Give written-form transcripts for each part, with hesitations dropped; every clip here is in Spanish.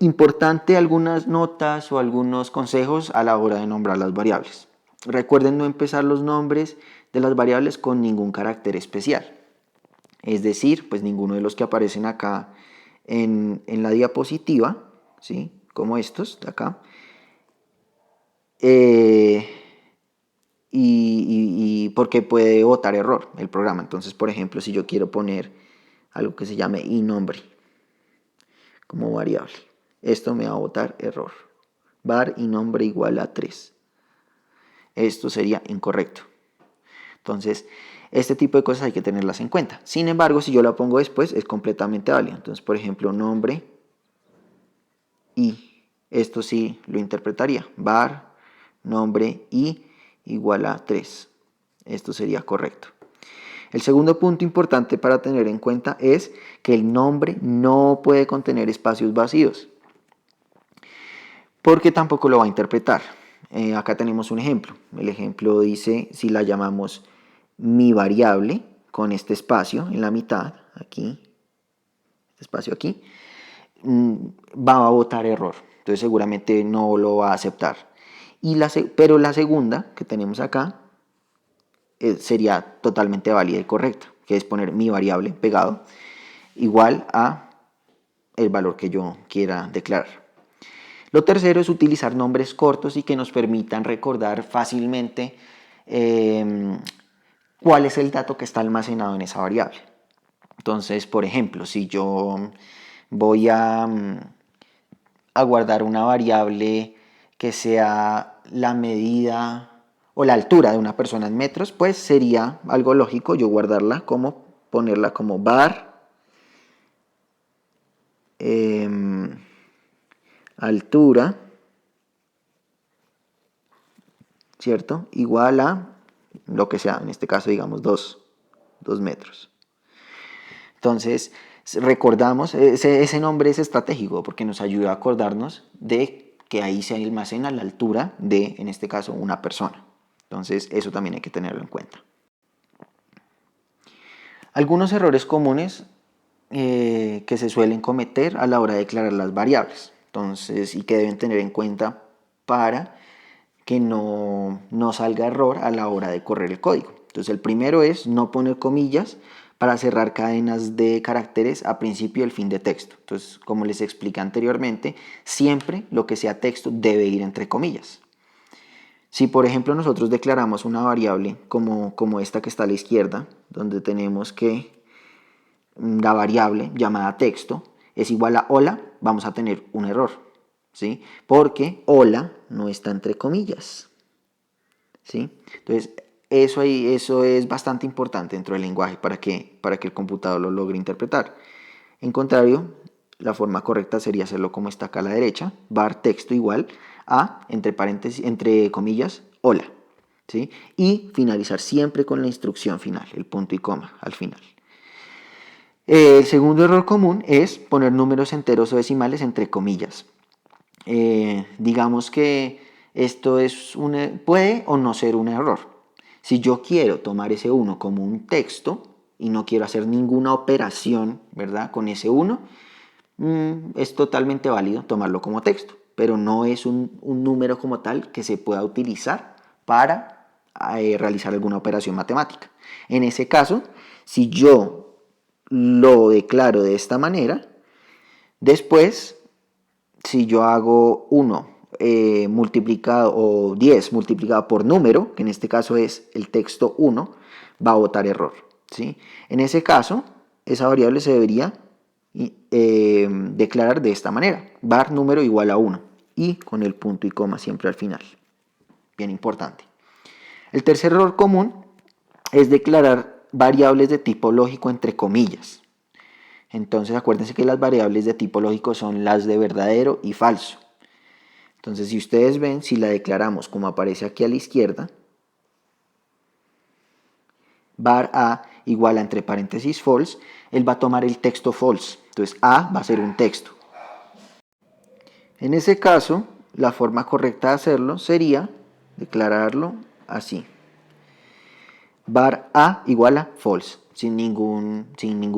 Importante algunas notas o algunos consejos a la hora de nombrar las variables. Recuerden no empezar los nombres de las variables con ningún carácter especial. Es decir, pues ninguno de los que aparecen acá en la diapositiva, ¿sí? Como estos de acá. Y porque puede botar error el programa. Entonces, por ejemplo, si yo quiero poner algo que se llame iNombre como variable, esto me va a botar error. Var iNombre igual a 3. Esto sería incorrecto. Entonces, este tipo de cosas hay que tenerlas en cuenta. Sin embargo, si yo la pongo después, es completamente válido. Entonces, por ejemplo, nombre y esto sí lo interpretaría. Var nombre y igual a 3. Esto sería correcto. El segundo punto importante para tener en cuenta es que el nombre no puede contener espacios vacíos, porque tampoco lo va a interpretar. Acá tenemos un ejemplo. El ejemplo dice, si la llamamos mi variable, con este espacio en la mitad, aquí, este espacio aquí, va a botar error. Entonces seguramente no lo va a aceptar. Pero la segunda que tenemos acá sería totalmente válida y correcta, que es poner mi variable pegado igual a el valor que yo quiera declarar. Lo tercero es utilizar nombres cortos y que nos permitan recordar fácilmente cuál es el dato que está almacenado en esa variable. Entonces, por ejemplo, si yo voy a guardar una variable que sea la medida o la altura de una persona en metros, pues sería algo lógico yo guardarla como, ponerla como var altura, ¿cierto? Igual a lo que sea, en este caso digamos 2 metros. Entonces, recordamos, ese nombre es estratégico porque nos ayuda a acordarnos de que ahí se almacena la altura de, en este caso, una persona. Entonces, eso también hay que tenerlo en cuenta. Algunos errores comunes que se suelen cometer a la hora de declarar las variables. Entonces, y que deben tener en cuenta para que no salga error a la hora de correr el código. Entonces, el primero es no poner comillas para cerrar cadenas de caracteres a principio y el fin de texto. Entonces, como les expliqué anteriormente, siempre lo que sea texto debe ir entre comillas. Si por ejemplo nosotros declaramos una variable como esta que está a la izquierda, donde tenemos que la variable llamada texto es igual a hola, vamos a tener un error, ¿sí? Porque hola no está entre comillas, ¿sí? Entonces, eso es bastante importante dentro del lenguaje para que el computador lo logre interpretar. En contrario, la forma correcta sería hacerlo como está acá a la derecha, var texto igual a, entre paréntesis, entre comillas, hola, ¿sí? Y finalizar siempre con la instrucción final, el punto y coma al final. El segundo error común es poner números enteros o decimales entre comillas. Digamos que esto puede o no ser un error. Si yo quiero tomar ese 1 como un texto y no quiero hacer ninguna operación, ¿verdad? Con ese 1, es totalmente válido tomarlo como texto, pero no es un número como tal que se pueda utilizar para realizar alguna operación matemática. En ese caso, si yo lo declaro de esta manera, después, si yo hago 1 multiplicado o 10 multiplicado por número, que en este caso es el texto 1, va a botar error, ¿sí? En ese caso, esa variable se debería declarar de esta manera, var número igual a 1 y con el punto y coma siempre al final. Bien importante. El tercer error común es declarar variables de tipo lógico entre comillas. Entonces acuérdense que las variables de tipo lógico son las de verdadero y falso. Entonces si ustedes ven, si la declaramos como aparece aquí a la izquierda, var a igual a entre paréntesis false, él va a tomar el texto false. Entonces a va a ser un texto. En ese caso, la forma correcta de hacerlo sería declararlo así. Var a igual a false, sin ningún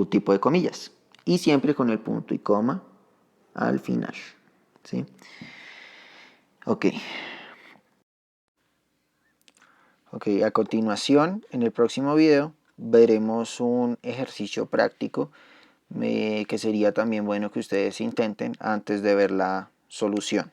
tipo de comillas. Y siempre con el punto y coma al final. ¿sí? Ok. Ok, a continuación, en el próximo video, veremos un ejercicio práctico que sería también bueno que ustedes intenten antes de ver la solución.